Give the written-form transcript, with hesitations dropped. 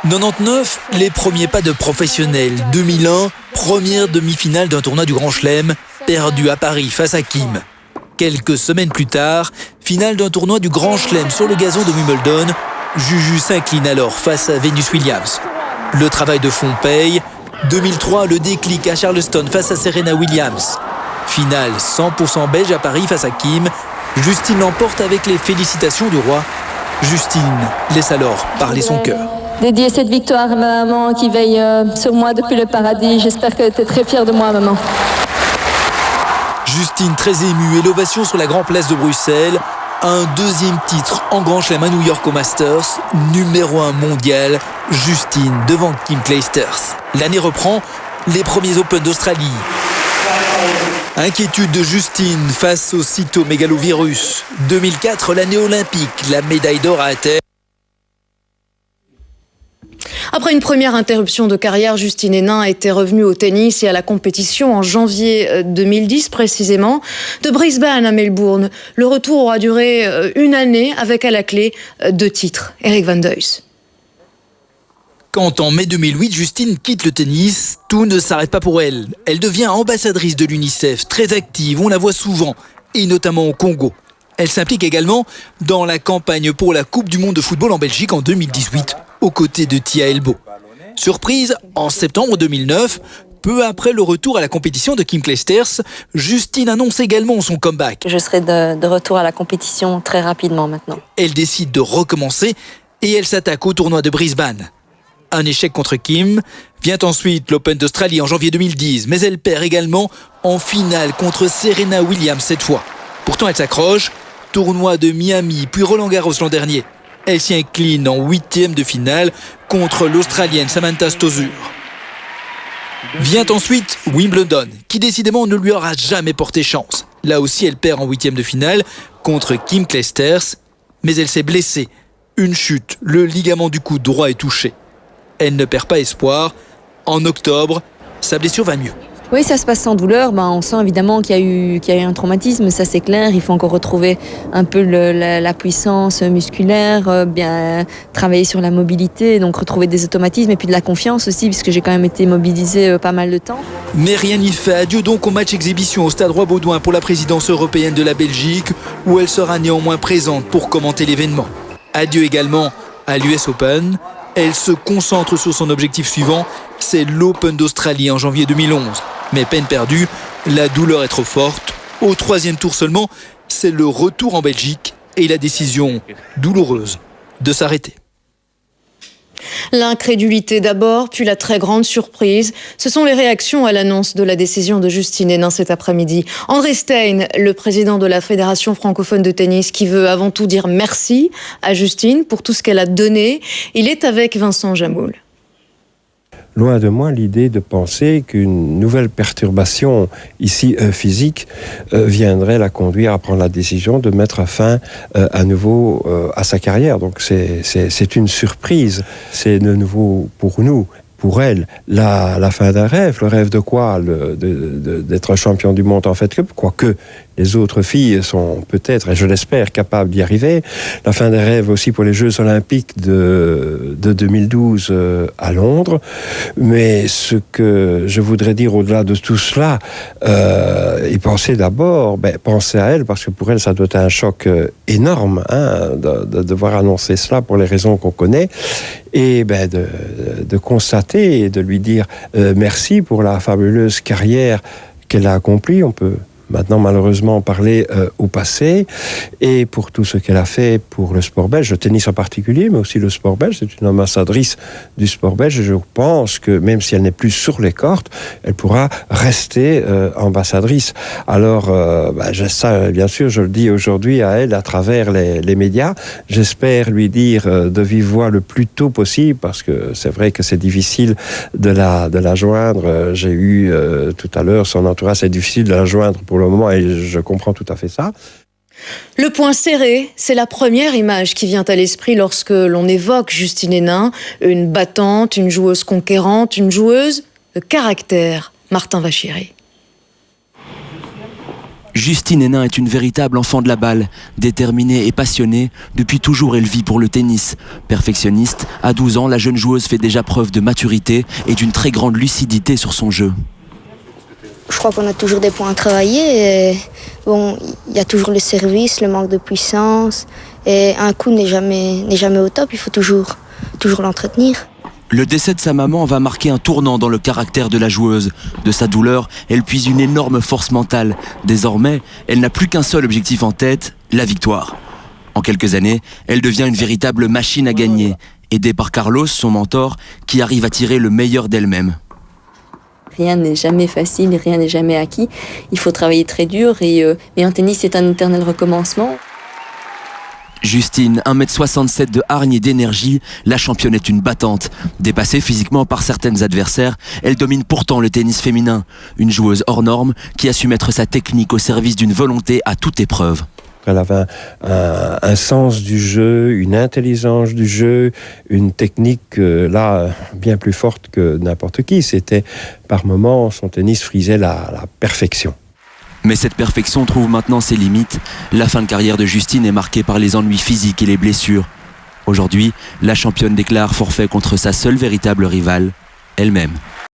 99, les premiers pas de professionnels. 2001, première demi-finale d'un tournoi du Grand Chelem, perdu à Paris face à Kim. Quelques semaines plus tard, finale d'un tournoi du Grand Chelem sur le gazon de Wimbledon. Juju s'incline alors face à Venus Williams. Le travail de fond paye. 2003, le déclic à Charleston face à Serena Williams. Finale 100% belge à Paris face à Kim. Justine l'emporte avec les félicitations du roi. Justine laisse alors parler son cœur. Dédier cette victoire à ma maman qui veille sur moi depuis le paradis. J'espère que tu es très fière de moi, maman. Justine très émue et l'ovation sur la grande place de Bruxelles. Un deuxième titre en Grand Chelem à New York au Masters. Numéro 1 mondial, Justine devant Kim Clijsters. L'année reprend, les premiers Open d'Australie. Inquiétude de Justine face au cytomégalovirus. 2004, l'année olympique, la médaille d'or à Athènes. Après une première interruption de carrière, Justine Henin était revenue au tennis et à la compétition en janvier 2010 précisément. De Brisbane à Melbourne, le retour aura duré une année avec à la clé 2 titres. Eric Van Deus. Quand en mai 2008, Justine quitte le tennis, tout ne s'arrête pas pour elle. Elle devient ambassadrice de l'UNICEF, très active, on la voit souvent, et notamment au Congo. Elle s'implique également dans la campagne pour la Coupe du Monde de football en Belgique en 2018, aux côtés de Tia Elbo. Surprise, en septembre 2009, peu après le retour à la compétition de Kim Clijsters, Justine annonce également son comeback. Je serai de retour à la compétition très rapidement maintenant. Elle décide de recommencer et elle s'attaque au tournoi de Brisbane. Un échec contre Kim. Vient ensuite l'Open d'Australie en janvier 2010, mais elle perd également en finale contre Serena Williams cette fois. Pourtant elle s'accroche. Tournoi de Miami, puis Roland-Garros l'an dernier. Elle s'y incline en 8e de finale contre l'Australienne Samantha Stosur. Vient ensuite Wimbledon, qui décidément ne lui aura jamais porté chance. Là aussi, elle perd en 8e de finale contre Kim Clijsters, mais elle s'est blessée. Une chute, le ligament du coude droit est touché. Elle ne perd pas espoir. En octobre, sa blessure va mieux. Oui, ça se passe sans douleur. On sent évidemment qu'il y a eu un traumatisme, ça c'est clair. Il faut encore retrouver un peu la puissance musculaire, bien travailler sur la mobilité, donc retrouver des automatismes et puis de la confiance aussi, puisque j'ai quand même été mobilisée pas mal de temps. Mais rien n'y fait. Adieu donc au match exhibition au Stade Roi-Baudouin pour la présidence européenne de la Belgique, où elle sera néanmoins présente pour commenter l'événement. Adieu également à l'US Open. Elle se concentre sur son objectif suivant, c'est l'Open d'Australie en janvier 2011. Mais peine perdue, la douleur est trop forte. Au 3e tour seulement, c'est le retour en Belgique et la décision douloureuse de s'arrêter. L'incrédulité d'abord, puis la très grande surprise. Ce sont les réactions à l'annonce de la décision de Justine Henin cet après-midi. André Stein, le président de la Fédération francophone de tennis, qui veut avant tout dire merci à Justine pour tout ce qu'elle a donné. Il est avec Vincent Jamoul. Loin de moi l'idée de penser qu'une nouvelle perturbation ici physique viendrait la conduire à prendre la décision de mettre fin à nouveau à sa carrière. Donc c'est une surprise. C'est de nouveau pour nous, pour elle, la fin d'un rêve. Le rêve de quoi? D'être champion du monde en Fed Cup, quoique les autres filles sont peut-être, et je l'espère, capables d'y arriver. La fin des rêves aussi pour les Jeux Olympiques de 2012 à Londres. Mais ce que je voudrais dire au-delà de tout cela, y penser d'abord, penser à elle, parce que pour elle, ça doit être un choc énorme de devoir annoncer cela pour les raisons qu'on connaît, et de constater et de lui dire merci pour la fabuleuse carrière qu'elle a accomplie. On peut maintenant malheureusement parler au passé, et pour tout ce qu'elle a fait pour le sport belge, le tennis en particulier, mais aussi le sport belge. C'est une ambassadrice du sport belge, et je pense que même si elle n'est plus sur les cordes, elle pourra rester ambassadrice. Alors, ça, bien sûr, je le dis aujourd'hui à elle à travers les médias. J'espère lui dire de vive voix le plus tôt possible, parce que c'est vrai que c'est difficile de la joindre. J'ai eu tout à l'heure son entourage, c'est difficile de la joindre pour le moment, et je comprends tout à fait ça. Le poing serré, c'est la première image qui vient à l'esprit lorsque l'on évoque Justine Henin, une battante, une joueuse conquérante, une joueuse de caractère. Martin Vachiri. Justine Henin est une véritable enfant de la balle. Déterminée et passionnée, depuis toujours elle vit pour le tennis. Perfectionniste, à 12 ans, la jeune joueuse fait déjà preuve de maturité et d'une très grande lucidité sur son jeu. Je crois qu'on a toujours des points à travailler. Bon, il y a toujours le service, le manque de puissance. Et un coup n'est jamais au top, il faut toujours l'entretenir. Le décès de sa maman va marquer un tournant dans le caractère de la joueuse. De sa douleur, elle puise une énorme force mentale. Désormais, elle n'a plus qu'un seul objectif en tête, la victoire. En quelques années, elle devient une véritable machine à gagner, aidée par Carlos, son mentor, qui arrive à tirer le meilleur d'elle-même. Rien n'est jamais facile, rien n'est jamais acquis. Il faut travailler très dur mais en tennis, c'est un éternel recommencement. Justine, 1m67 de hargne et d'énergie, la championne est une battante. Dépassée physiquement par certaines adversaires, elle domine pourtant le tennis féminin. Une joueuse hors norme qui a su mettre sa technique au service d'une volonté à toute épreuve. Elle avait un sens du jeu, une intelligence du jeu, une technique bien plus forte que n'importe qui. C'était par moments, son tennis frisait la perfection. Mais cette perfection trouve maintenant ses limites. La fin de carrière de Justine est marquée par les ennuis physiques et les blessures. Aujourd'hui, la championne déclare forfait contre sa seule véritable rivale, elle-même.